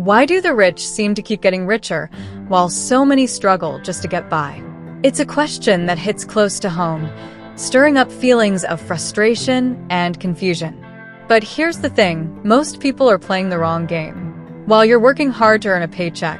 Why do the rich seem to keep getting richer, while so many struggle just to get by? It's a question that hits close to home, stirring up feelings of frustration and confusion. But here's the thing, most people are playing the wrong game. While you're working hard to earn a paycheck,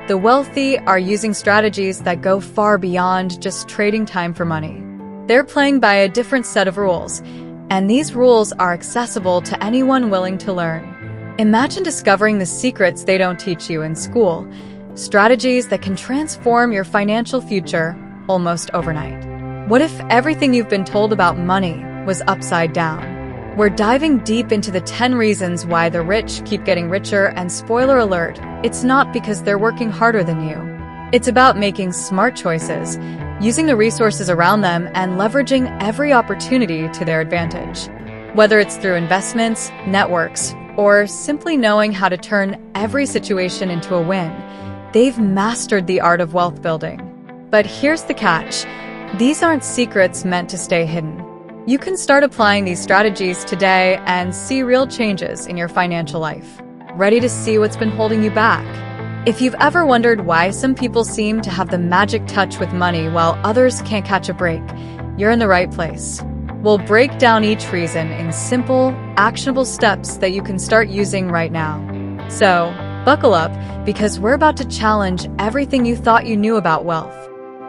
the wealthy are using strategies that go far beyond just trading time for money. They're playing by a different set of rules, and these rules are accessible to anyone willing to learn. Imagine discovering the secrets they don't teach you in school, strategies that can transform your financial future almost overnight. What if everything you've been told about money was upside down? We're diving deep into the 10 reasons why the rich keep getting richer, and spoiler alert, it's not because they're working harder than you. It's about making smart choices, using the resources around them, and leveraging every opportunity to their advantage. Whether it's through investments, networks, or simply knowing how to turn every situation into a win, they've mastered the art of wealth building. But here's the catch. These aren't secrets meant to stay hidden. You can start applying these strategies today and see real changes in your financial life. Ready to see what's been holding you back? If you've ever wondered why some people seem to have the magic touch with money while others can't catch a break, you're in the right place. We'll break down each reason in simple, actionable steps that you can start using right now. So, buckle up, because we're about to challenge everything you thought you knew about wealth.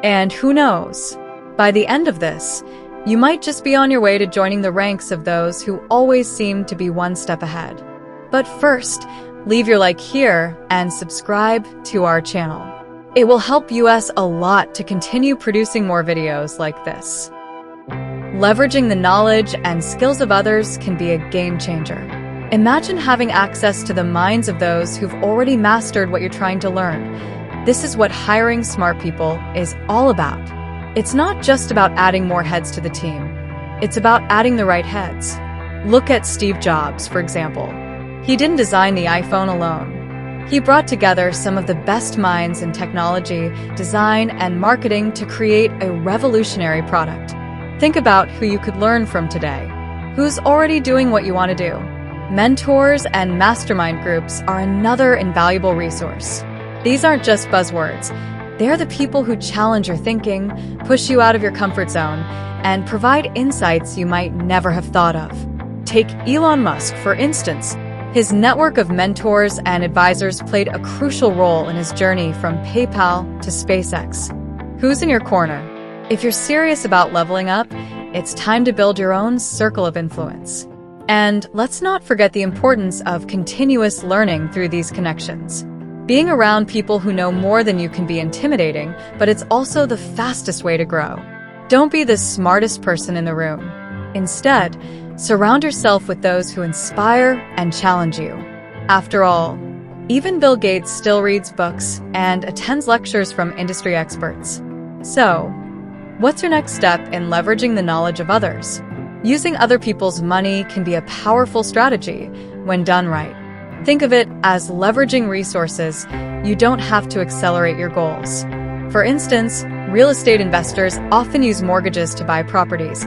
And who knows? By the end of this, you might just be on your way to joining the ranks of those who always seem to be one step ahead. But first, leave your like here and subscribe to our channel. It will help us a lot to continue producing more videos like this. Leveraging the knowledge and skills of others can be a game changer. Imagine having access to the minds of those who've already mastered what you're trying to learn. This is what hiring smart people is all about. It's not just about adding more heads to the team. It's about adding the right heads. Look at Steve Jobs, for example. He didn't design the iPhone alone. He brought together some of the best minds in technology, design, and marketing to create a revolutionary product. Think about who you could learn from today. Who's already doing what you want to do? Mentors and mastermind groups are another invaluable resource. These aren't just buzzwords. They're the people who challenge your thinking, push you out of your comfort zone, and provide insights you might never have thought of. Take Elon Musk, for instance. His network of mentors and advisors played a crucial role in his journey from PayPal to SpaceX. Who's in your corner? If you're serious about leveling up, it's time to build your own circle of influence. And let's not forget the importance of continuous learning through these connections. Being around people who know more than you can be intimidating, but it's also the fastest way to grow. Don't be the smartest person in the room. Instead, surround yourself with those who inspire and challenge you. After all, even Bill Gates still reads books and attends lectures from industry experts. So, what's your next step in leveraging the knowledge of others? Using other people's money can be a powerful strategy when done right. Think of it as leveraging resources. You don't have to accelerate your goals. For instance, real estate investors often use mortgages to buy properties,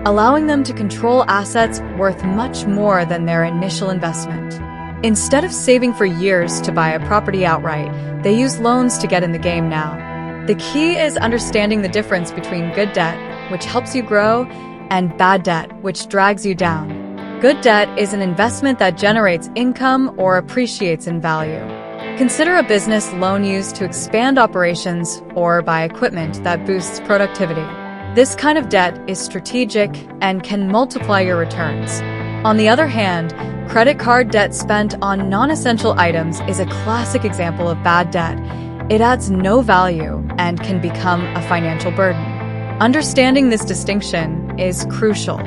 allowing them to control assets worth much more than their initial investment. Instead of saving for years to buy a property outright, they use loans to get in the game now. The key is understanding the difference between good debt, which helps you grow, and bad debt, which drags you down. Good debt is an investment that generates income or appreciates in value. Consider a business loan used to expand operations or buy equipment that boosts productivity. This kind of debt is strategic and can multiply your returns. On the other hand, credit card debt spent on non-essential items is a classic example of bad debt. It adds no value and can become a financial burden. Understanding this distinction is crucial.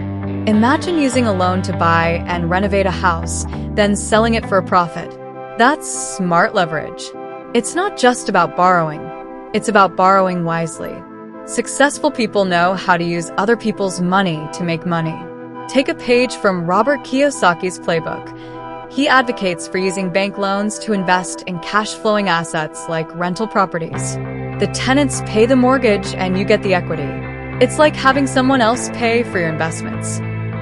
Imagine using a loan to buy and renovate a house, then selling it for a profit. That's smart leverage. It's not just about borrowing. It's about borrowing wisely. Successful people know how to use other people's money to make money. Take a page from Robert Kiyosaki's playbook. He advocates for using bank loans to invest in cash-flowing assets like rental properties. The tenants pay the mortgage and you get the equity. It's like having someone else pay for your investments.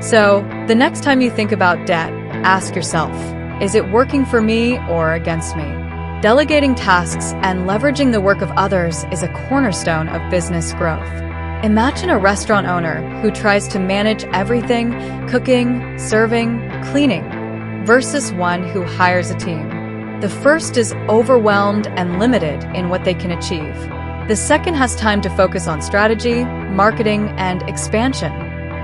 So, the next time you think about debt, ask yourself, Is it working for me or against me? Delegating tasks and leveraging the work of others is a cornerstone of business growth. Imagine a restaurant owner who tries to manage everything, cooking, serving, cleaning, versus one who hires a team. The first is overwhelmed and limited in what they can achieve. The second has time to focus on strategy, marketing, and expansion.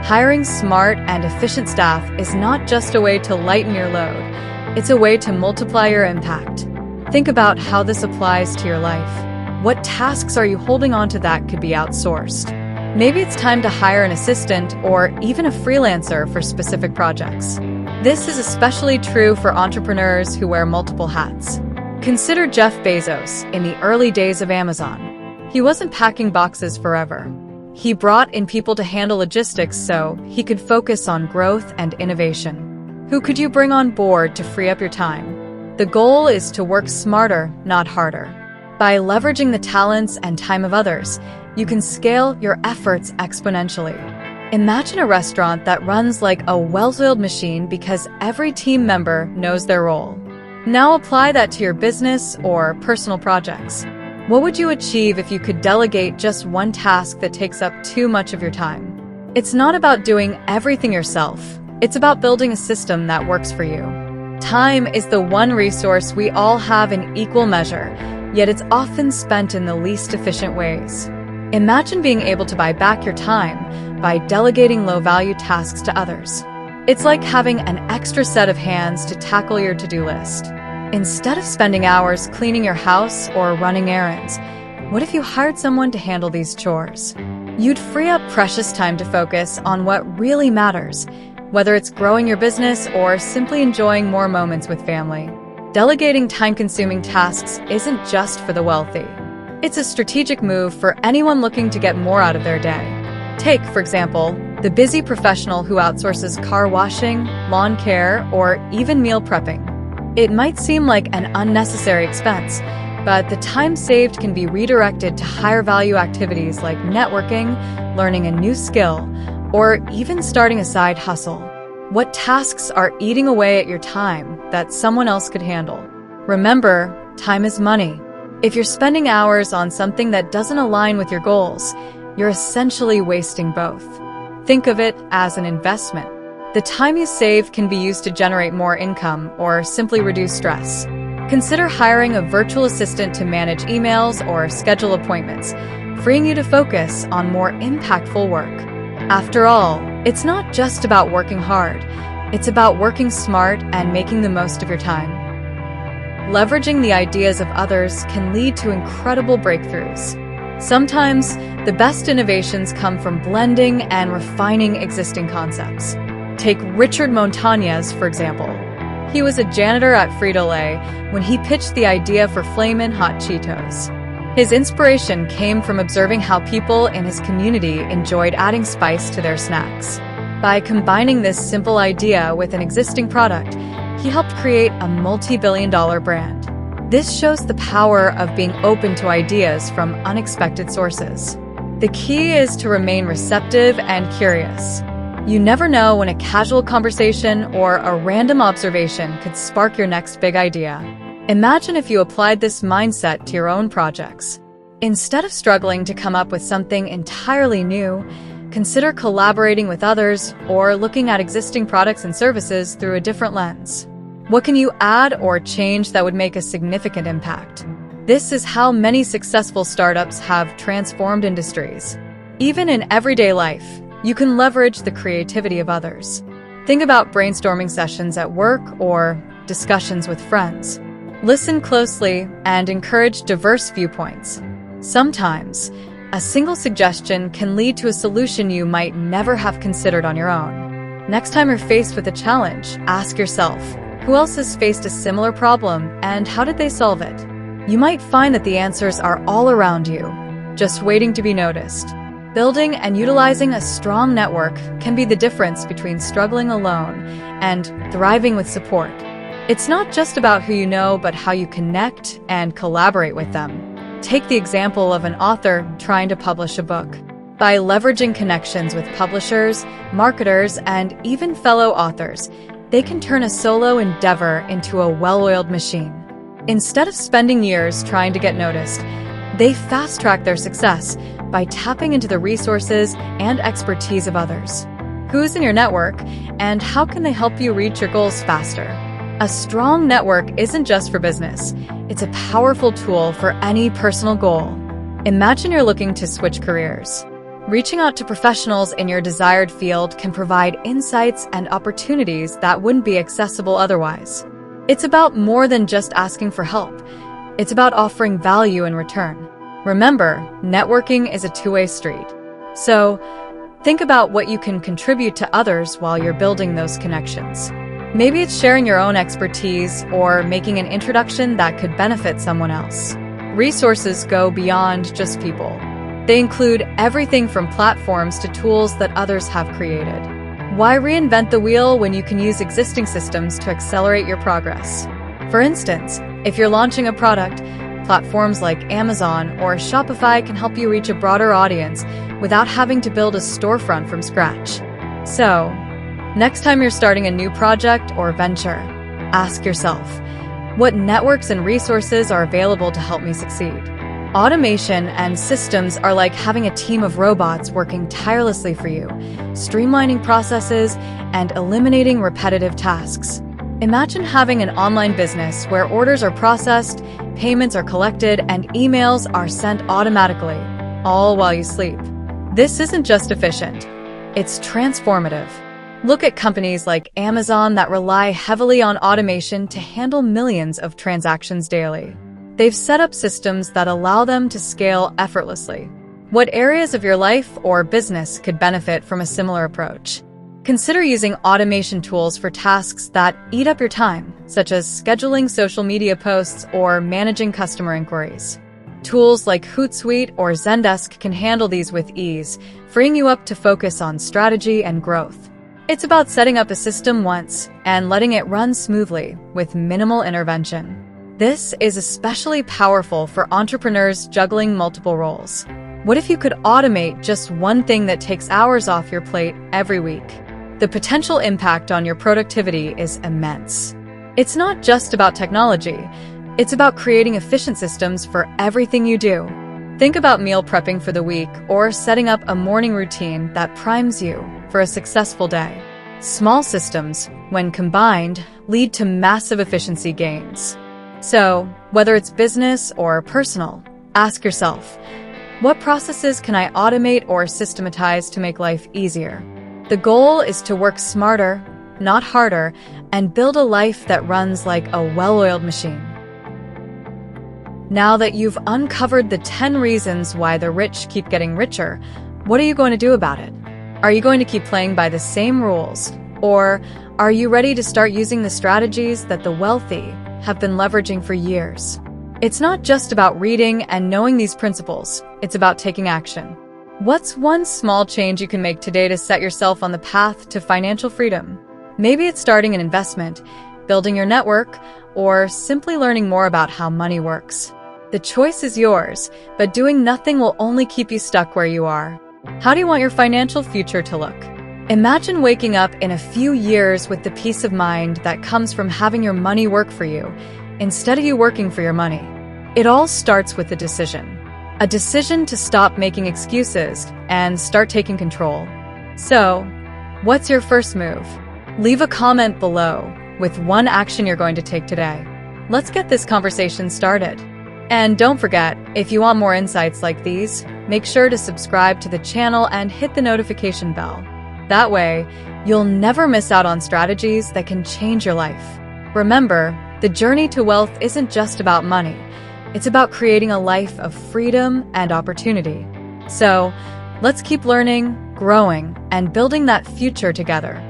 Hiring smart and efficient staff is not just a way to lighten your load, it's a way to multiply your impact. Think about how this applies to your life. What tasks are you holding on to that could be outsourced? Maybe it's time to hire an assistant or even a freelancer for specific projects. This is especially true for entrepreneurs who wear multiple hats. Consider Jeff Bezos in the early days of Amazon. He wasn't packing boxes forever. He brought in people to handle logistics so he could focus on growth and innovation. Who could you bring on board to free up your time? The goal is to work smarter, not harder. By leveraging the talents and time of others, you can scale your efforts exponentially. Imagine a restaurant that runs like a well-oiled machine because every team member knows their role. Now apply that to your business or personal projects. What would you achieve if you could delegate just one task that takes up too much of your time? It's not about doing everything yourself. It's about building a system that works for you. Time is the one resource we all have in equal measure, yet it's often spent in the least efficient ways. Imagine being able to buy back your time by delegating low-value tasks to others. It's like having an extra set of hands to tackle your to-do list. Instead of spending hours cleaning your house or running errands, what if you hired someone to handle these chores? You'd free up precious time to focus on what really matters, whether it's growing your business or simply enjoying more moments with family. Delegating time-consuming tasks isn't just for the wealthy. It's a strategic move for anyone looking to get more out of their day. Take, for example, the busy professional who outsources car washing, lawn care, or even meal prepping. It might seem like an unnecessary expense, but the time saved can be redirected to higher value activities like networking, learning a new skill, or even starting a side hustle. What tasks are eating away at your time that someone else could handle? Remember, time is money. If you're spending hours on something that doesn't align with your goals, you're essentially wasting both. Think of it as an investment. The time you save can be used to generate more income or simply reduce stress. Consider hiring a virtual assistant to manage emails or schedule appointments, freeing you to focus on more impactful work. After all, it's not just about working hard. It's about working smart and making the most of your time. Leveraging the ideas of others can lead to incredible breakthroughs. Sometimes, the best innovations come from blending and refining existing concepts. Take Richard Montañez, for example. He was a janitor at Frito-Lay when he pitched the idea for Flamin' Hot Cheetos. His inspiration came from observing how people in his community enjoyed adding spice to their snacks. By combining this simple idea with an existing product, he helped create a multi-billion-dollar brand. This shows the power of being open to ideas from unexpected sources. The key is to remain receptive and curious. You never know when a casual conversation or a random observation could spark your next big idea. Imagine if you applied this mindset to your own projects. Instead of struggling to come up with something entirely new, consider collaborating with others or looking at existing products and services through a different lens. What can you add or change that would make a significant impact? This is how many successful startups have transformed industries. Even in everyday life, you can leverage the creativity of others. Think about brainstorming sessions at work or discussions with friends. Listen closely and encourage diverse viewpoints. Sometimes, a single suggestion can lead to a solution you might never have considered on your own. Next time you're faced with a challenge, ask yourself, who else has faced a similar problem and how did they solve it? You might find that the answers are all around you, just waiting to be noticed. Building and utilizing a strong network can be the difference between struggling alone and thriving with support. It's not just about who you know, but how you connect and collaborate with them. Take the example of an author trying to publish a book. By leveraging connections with publishers, marketers, and even fellow authors, they can turn a solo endeavor into a well-oiled machine. Instead of spending years trying to get noticed, they fast-track their success by tapping into the resources and expertise of others. Who's in your network, and how can they help you reach your goals faster? A strong network isn't just for business. It's a powerful tool for any personal goal. Imagine you're looking to switch careers. Reaching out to professionals in your desired field can provide insights and opportunities that wouldn't be accessible otherwise. It's about more than just asking for help. It's about offering value in return. Remember, networking is a two-way street. So, think about what you can contribute to others while you're building those connections. Maybe it's sharing your own expertise or making an introduction that could benefit someone else. Resources go beyond just people. They include everything from platforms to tools that others have created. Why reinvent the wheel when you can use existing systems to accelerate your progress? For instance, if you're launching a product, platforms like Amazon or Shopify can help you reach a broader audience without having to build a storefront from scratch. So, next time you're starting a new project or venture, ask yourself, what networks and resources are available to help me succeed? Automation and systems are like having a team of robots working tirelessly for you, streamlining processes and eliminating repetitive tasks. Imagine having an online business where orders are processed, payments are collected, and emails are sent automatically, all while you sleep. This isn't just efficient, it's transformative. Look at companies like Amazon that rely heavily on automation to handle millions of transactions daily. They've set up systems that allow them to scale effortlessly. What areas of your life or business could benefit from a similar approach? Consider using automation tools for tasks that eat up your time, such as scheduling social media posts or managing customer inquiries. Tools like Hootsuite or Zendesk can handle these with ease, freeing you up to focus on strategy and growth. It's about setting up a system once and letting it run smoothly with minimal intervention. This is especially powerful for entrepreneurs juggling multiple roles. What if you could automate just one thing that takes hours off your plate every week? The potential impact on your productivity is immense. It's not just about technology. It's about creating efficient systems for everything you do. Think about meal prepping for the week or setting up a morning routine that primes you for a successful day. Small systems, when combined, lead to massive efficiency gains. So, whether it's business or personal, ask yourself, what processes can I automate or systematize to make life easier? The goal is to work smarter, not harder, and build a life that runs like a well-oiled machine. Now that you've uncovered the 10 reasons why the rich keep getting richer, what are you going to do about it? Are you going to keep playing by the same rules? Or are you ready to start using the strategies that the wealthy have been leveraging for years? It's not just about reading and knowing these principles, it's about taking action. What's one small change you can make today to set yourself on the path to financial freedom? Maybe it's starting an investment, building your network, or simply learning more about how money works. The choice is yours, but doing nothing will only keep you stuck where you are. How do you want your financial future to look? Imagine waking up in a few years with the peace of mind that comes from having your money work for you, instead of you working for your money. It all starts with a decision. A decision to stop making excuses and start taking control. So, what's your first move? Leave a comment below with one action you're going to take today. Let's get this conversation started. And don't forget, if you want more insights like these, make sure to subscribe to the channel and hit the notification bell. That way, you'll never miss out on strategies that can change your life. Remember, the journey to wealth isn't just about money. It's about creating a life of freedom and opportunity. So, let's keep learning, growing, and building that future together.